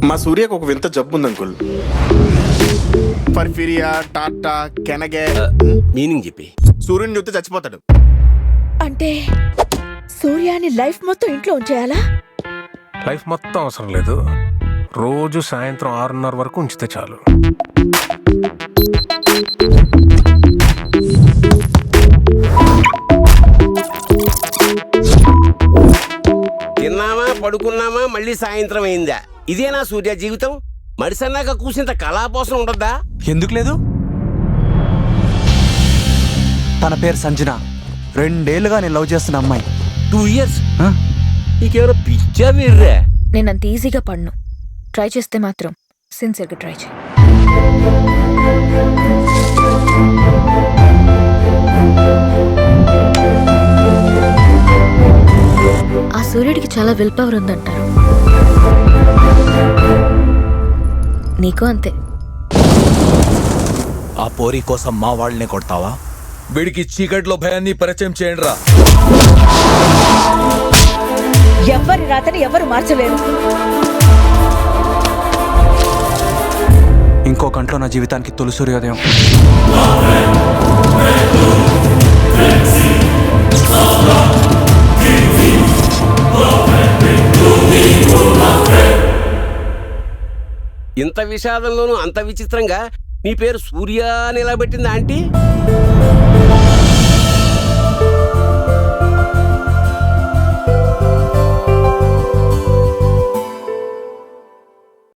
మా సూర్యకు ఒక వింత జబ్బు ఉంది అంకుల్. పర్ఫిరియా టాటా కెనగే. మీనింగ్ చెప్పి. సూర్యుని చూస్తే చచ్చిపోతాడు. అంటే సూర్యాని లైఫ్ మొత్తం ఇంట్లో ఉంచేయాలా? లైఫ్ మొత్తం అవసరం లేదు, రోజు సాయంత్రం 6:30 వరకు ఉంచితే చాలు. తిన్నామా పడుకున్నామా మళ్ళీ సాయంత్రం అయిందా? ఇదేనా సూర్య జీవితం? మడిసన్నాక కూసింత కళాపోసం ఉండద్దా? ఎందుకు లేదు? తన పేరు సంజన. 2 ఏళ్లుగా నేను లవ్ చేస్తున్న అమ్మాయి. 2 years? నీకెవరో పిచ్చా వీర్రే? నేను అంత ఈజీగా పడ్ను. ట్రై చేస్తే మాత్రం సిన్సియర్గా ట్రై చేయి. ఆ సూర్యుడికి చాలా విల్ పవర్ ఉందంటారు. నీకు అంతే. ఆ పోరి కోసం మా వాళ్ళనే కొడతావా? వీడికి చీకట్లో భయాన్ని పరిచయం చేయండి రా. ఎవరి రాతని ఎవరు మార్చలేరు. ఇంకో గంటలో నా జీవితానికి తొలి సూర్యోదయం. ఇంత విషాదంలోనూ అంత విచిత్రంగా నీ పేరు సూర్య అని ఎలా పెట్టిందా ఆంటీ?